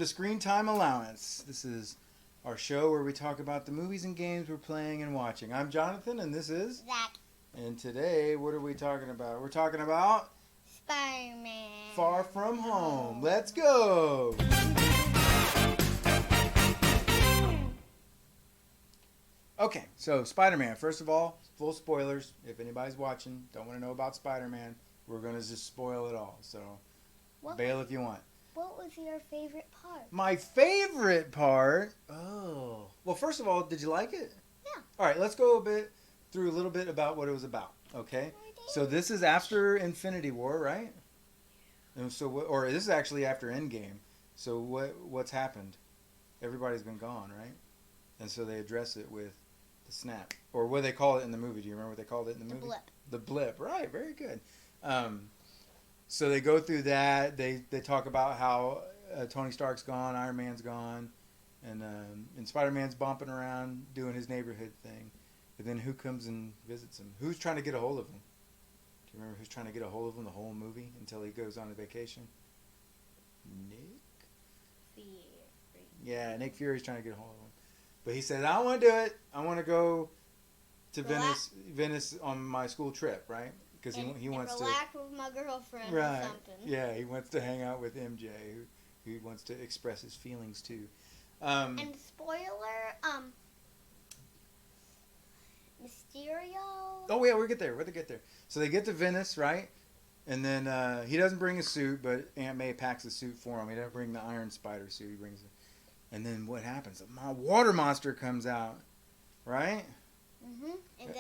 to Screen Time Allowance. This is our show where we talk about the movies and games we're playing and watching. I'm Jonathan, and this is Zack. And today, what are we talking about? We're talking about Spiderman. Far From Home. Let's go! Okay, so Spider-Man. First of all, full spoilers. If anybody's watching, don't want to know about Spider-Man, we're going to just spoil it all. So, bail if you want. What was your favorite part? My favorite part? Oh. Well, first of all, did you like it? Yeah. All right, let's go through a little bit about what it was about, okay? So this is after Infinity War, right? And so, or this is actually after Endgame. So what's happened? Everybody's been gone, right? And so they address it with the snap, or what they call it in the movie. Do you remember what they called it in the movie? The blip. The blip, right? Very good. So they go through that. They talk about how Tony Stark's gone, Iron Man's gone, and Spider-Man's bumping around doing his neighborhood thing. And then who comes and visits him? Who's trying to get a hold of him? Do you remember who's trying to get a hold of him the whole movie until he goes on a vacation? Nick Fury. Yeah, Nick Fury's trying to get a hold of him. But he said, I don't want to do it. I want to go to Venice on my school trip, right? Because he wants to relax with my girlfriend right. or something. Yeah, he wants to hang out with MJ, who he wants to express his feelings to. And spoiler, Mysterio. Oh yeah, we'll get there. So they get to Venice, right? And then he doesn't bring a suit, but Aunt May packs a suit for him. He doesn't bring the Iron Spider suit. He brings it. And then what happens? A water monster comes out, right? Mhm.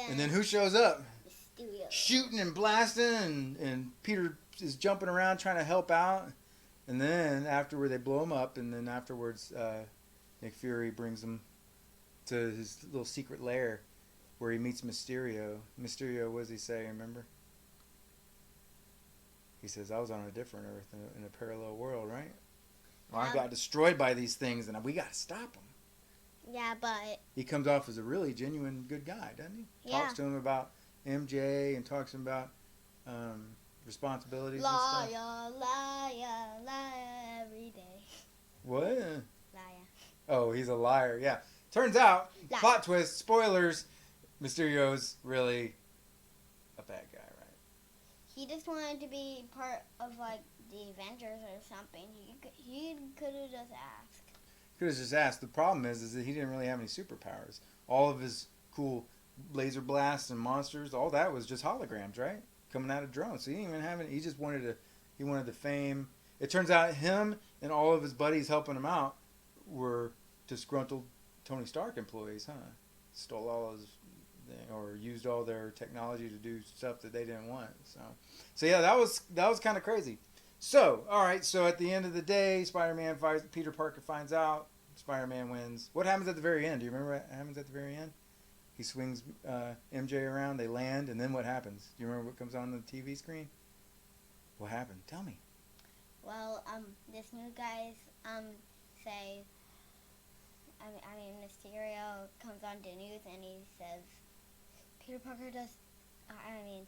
And then who shows up? Mysterio. Shooting and blasting, and Peter is jumping around trying to help out. And then afterward, they blow him up. And then afterwards, Nick Fury brings him to his little secret lair where he meets Mysterio. Mysterio, what does he say? Remember? He says, "I was on a different Earth in a parallel world, right? Well, I got destroyed by these things, and we got to stop them." Yeah, but he comes off as a really genuine good guy, doesn't he? Yeah. Talks to him about MJ and talks to him about responsibilities and liar, stuff. liar every day. What? Liar. Oh, he's a liar. Yeah. Turns out, Liar. plot twist, spoilers, Mysterio's really a bad guy, right? He just wanted to be part of like the Avengers or something. He could have just asked. Could have just asked. The problem is that he didn't really have any superpowers. All of his cool laser blasts and monsters, all that was just holograms, right? Coming out of drones. So he didn't even have any. He just wanted the fame. It turns out him and all of his buddies helping him out were disgruntled Tony Stark employees, huh? Stole all his, or used all their technology to do stuff that they didn't want. So yeah, that was kind of crazy. So, all right, so at the end of the day, Peter Parker finds out, Spider-Man wins. What happens at the very end? Do you remember what happens at the very end? He swings MJ around, they land, and then what happens? Do you remember what comes on the TV screen? What happened? Tell me. Well, this new guy's, say, I mean, Mysterio comes on the news and he says,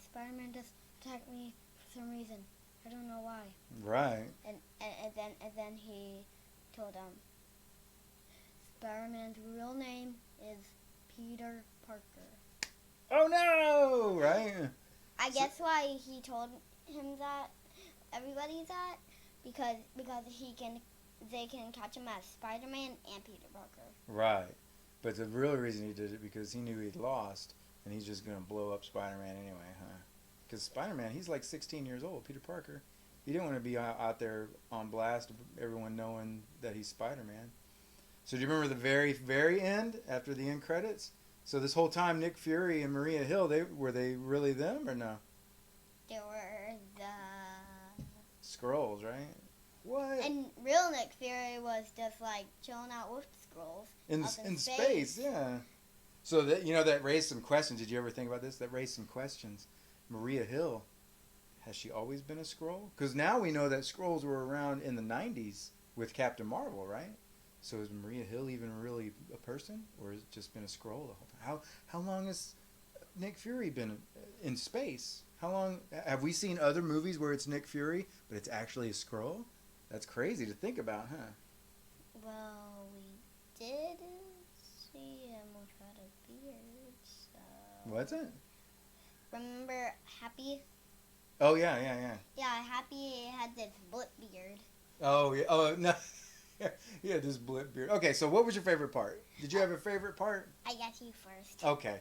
Spider-Man just attacked me for some reason. I don't know why. Right. And then he told Spider-Man's real name is Peter Parker. Oh no! Right. I guess why he told him that, everybody that, because they can catch him as Spider-Man and Peter Parker. Right. But the real reason he did it because he knew he'd lost and he's just gonna blow up Spider-Man anyway, huh? Because Spider-Man, he's like 16 years old. Peter Parker, he didn't want to be out there on blast, everyone knowing that he's Spider-Man. So do you remember the very, very end, after the end credits? So this whole time, Nick Fury and Maria Hill, were they really them or no? They were the Skrulls, right? What? And real Nick Fury was just like chilling out with Skrulls in space, yeah. So that raised some questions. Did you ever think about this? That raised some questions. Maria Hill, has she always been a Skrull? Because now we know that Skrulls were around in the 90s with Captain Marvel, right? So is Maria Hill even really a person, or has it just been a Skrull the whole time? How long has Nick Fury been in space? How long have we seen other movies where it's Nick Fury, but it's actually a Skrull? That's crazy to think about, huh? Well, we did see him without a beard, so... What's it? Remember Happy? Oh, yeah. Yeah, Happy had this blip beard. Oh, yeah. Oh, no. Yeah, this blip beard. Okay, so what was your favorite part? Did you have a favorite part? I guess you first. Okay.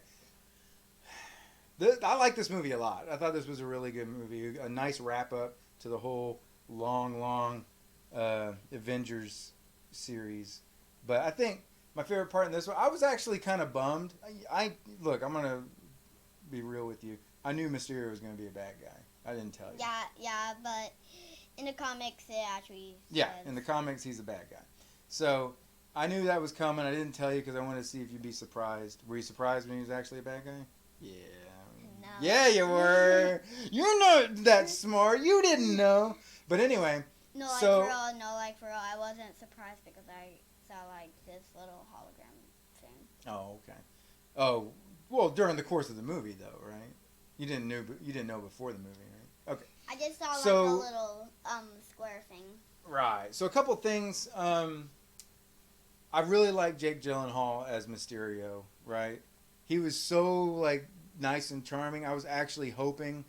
I like this movie a lot. I thought this was a really good movie. A nice wrap-up to the whole long Avengers series. But I think my favorite part in this one, I was actually kind of bummed. Look, I'm going to be real with you. I knew Mysterio was going to be a bad guy. I didn't tell you. Yeah, but in the comics it actually says... Yeah, in the comics he's a bad guy. So I knew that was coming. I didn't tell you because I wanted to see if you'd be surprised. Were you surprised when he was actually a bad guy? Yeah. No. Yeah, you were. You're not that smart. You didn't know. But anyway. No, so, for real, I wasn't surprised because I saw, this little hologram thing. Oh, okay. Oh, well, during the course of the movie, though, right? You didn't know before the movie, right? Okay. I just saw, So, a little, square thing. Right. So, a couple things. I really like Jake Gyllenhaal as Mysterio, right? He was so, nice and charming. I was actually hoping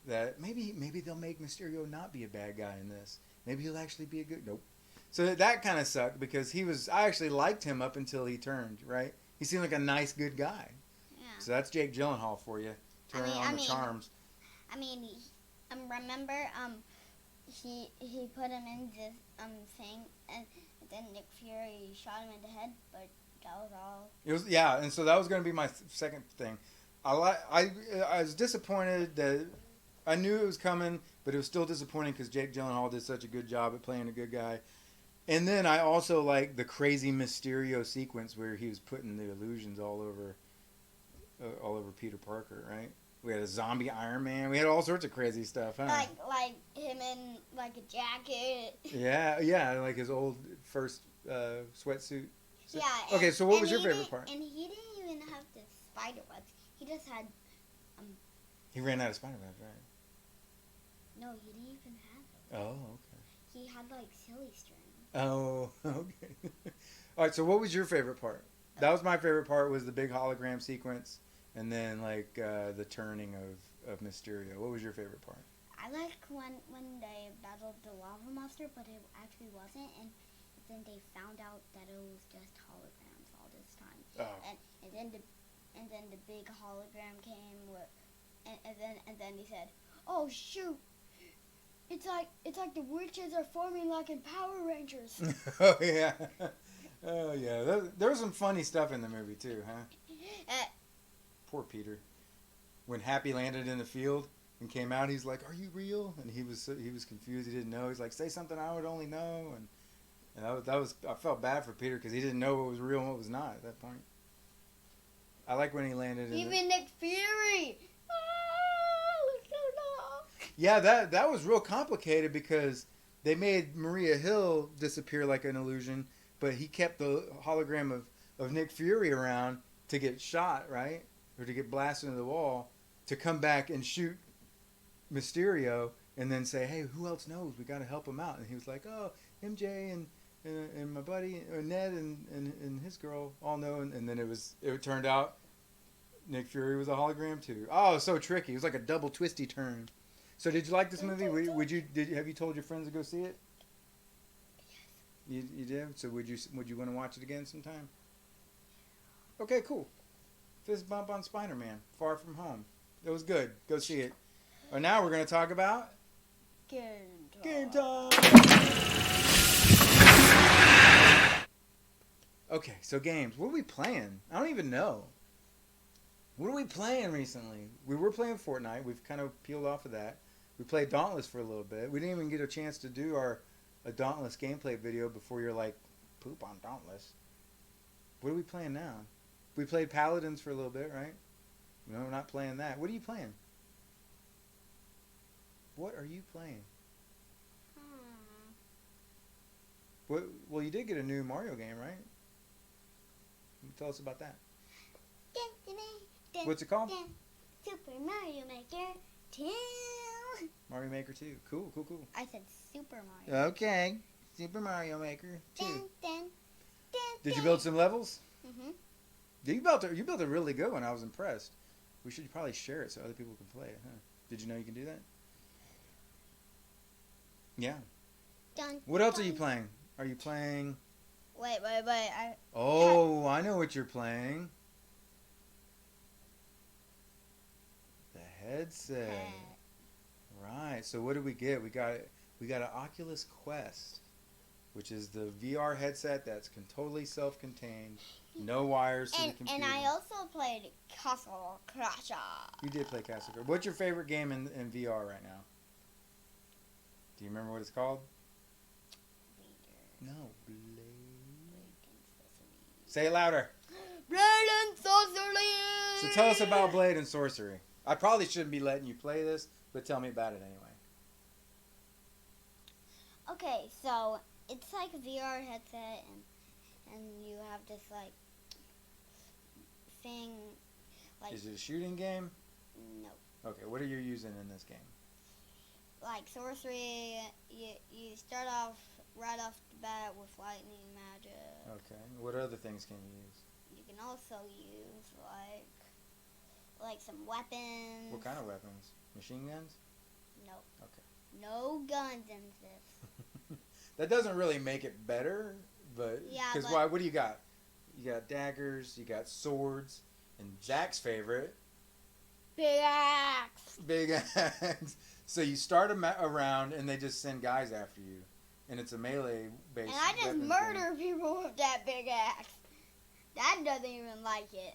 that maybe they'll make Mysterio not be a bad guy in this. Maybe he'll actually be a good... Nope. So that kind of sucked because I actually liked him up until he turned, right? He seemed like a nice, good guy. Yeah. So that's Jake Gyllenhaal for you. Turning on the charms. Remember, he put him in this, thing, and then Nick Fury shot him in the head, but that was all. It was, yeah, and so that was going to be my second thing. I was disappointed that I knew it was coming, but it was still disappointing because Jake Gyllenhaal did such a good job at playing a good guy. And then I also like the crazy Mysterio sequence where he was putting the illusions all over Peter Parker, right? We had a zombie Iron Man. We had all sorts of crazy stuff, huh? Like him in a jacket. Yeah, like his old first sweatsuit. Yeah. Okay, so what was your favorite part? And he didn't even have the spider webs. He just had. He ran out of spider webs, right? No, he didn't even have them. Oh, okay. He had silly string. Oh, okay. All right, so what was your favorite part? That was my favorite part, was the big hologram sequence, and then the turning of Mysterio. What was your favorite part? I liked when they battled the lava monster, but it actually wasn't, and then they found out that it was just holograms all this time. Oh. And then the big hologram came and then he said, "Oh shoot! It's like the witches are forming like in Power Rangers." Oh yeah. Oh yeah. There was some funny stuff in the movie too, huh? Poor Peter. When Happy landed in the field and came out, he's like, "Are you real?" And he was confused. He didn't know. He's like, "Say something I would only know." And that was I felt bad for Peter because he didn't know what was real and what was not at that point. I like when he landed in even Nick Fury. Yeah, that was real complicated because they made Maria Hill disappear like an illusion, but he kept the hologram of Nick Fury around to get shot, right? Or to get blasted into the wall, to come back and shoot Mysterio and then say, "Hey, who else knows? We got to help him out." And he was like, "Oh, MJ and my buddy Ned and his girl all know." And then it turned out Nick Fury was a hologram too. Oh, so tricky. It was like a double twisty turn. So did you like this movie? Have you told your friends to go see it? Yes. You did? So would you want to watch it again sometime? Okay, cool. Fist bump on Spider-Man, Far From Home. It was good. Go see it. And now we're going to talk about Game time. Okay, so games. What are we playing? I don't even know. What are we playing recently? We were playing Fortnite. We've kind of peeled off of that. We played Dauntless for a little bit. We didn't even get a chance to do a Dauntless gameplay video before you're like, poop on Dauntless. What are we playing now? We played Paladins for a little bit, right? No, we're not playing that. What are you playing? What are you playing? What? Well, you did get a new Mario game, right? Tell us about that. What's it called? Super Mario Maker 2. Mario Maker 2. Cool. I said Super Mario. Okay. Super Mario Maker 2. Dun, dun, Did you build some levels? Mhm. You built a really good one. I was impressed. We should probably share it so other people can play it, huh? Did you know you can do that? Yeah. Dun, What else are dun. you playing? Are you playing? Wait. Oh, I know what you're playing. The headset. Head. Right. So what did we get? We got an Oculus Quest, which is the VR headset that's totally self-contained, no wires to the computer. And I also played Castle Crusher. You did play Castle Crusher. What's your favorite game in VR right now? Do you remember what it's called? No, Blade. Say it louder. Blade and Sorcery. So tell us about Blade and Sorcery. I probably shouldn't be letting you play this, but tell me about it anyway. Okay, so it's like a VR headset, and you have this like thing. Like, Is it a shooting game? no, Okay, what are you using in this game? like sorcery. You start off right off the bat with lightning magic. Okay, what other things can you use? You can also use like some weapons. What kind of weapons? Machine guns? No. Okay. No guns in this. That doesn't really make it better, but Yeah, because but- why? What do you got? You got daggers, you got swords, and Zach's favorite, Big axe. big axe. So you start around, and they just send guys after you, and it's a melee based. And I just murder people with that big axe. That doesn't even like it.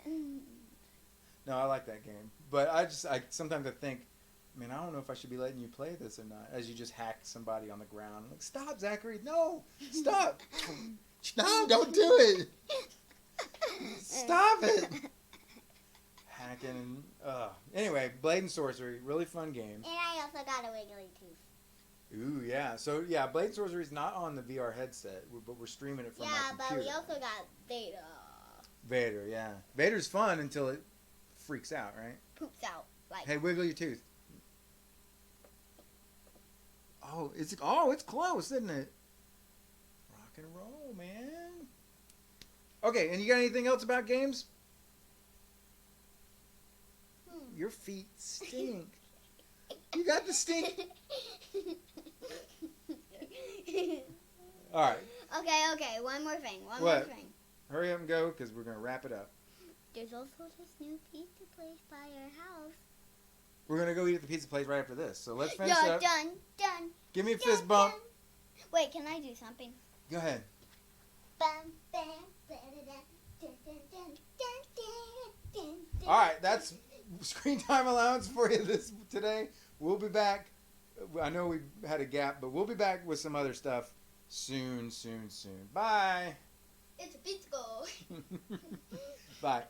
No, I like that game, but I sometimes I think, man, I don't know if I should be letting you play this or not. As you just hack somebody on the ground, I'm like, stop, Zachary, no, stop, no, don't do it, stop it. Hacking. Anyway, Blade and Sorcery, really fun game. And I also got a wiggly tooth. Ooh, yeah. So yeah, Blade and Sorcery is not on the VR headset, but we're streaming it from my computer. But we also got Vader. Vader, yeah. Vader's fun until it freaks out, right? Poops out. Like, Hey, wiggle your tooth. Oh, it's close, isn't it? Rock and roll, man. Okay, and you got anything else about games? Your feet stink. You got the stink. All right. Okay. One more thing. What? Hurry up and go, because we're going to wrap it up. There's also this new pizza place by our house. We're going to go eat at the pizza place right after this. So let's finish Yeah, up. done. Give me a fist bump. Done. Wait, can I do something? Go ahead. Bum, bam, ba-da-da, dun, dun, dun, dun, dun, dun, dun. All right, that's screen time allowance for you today. We'll be back. I know we had a gap, but we'll be back with some other stuff soon. Bye. It's a pizza. Bye.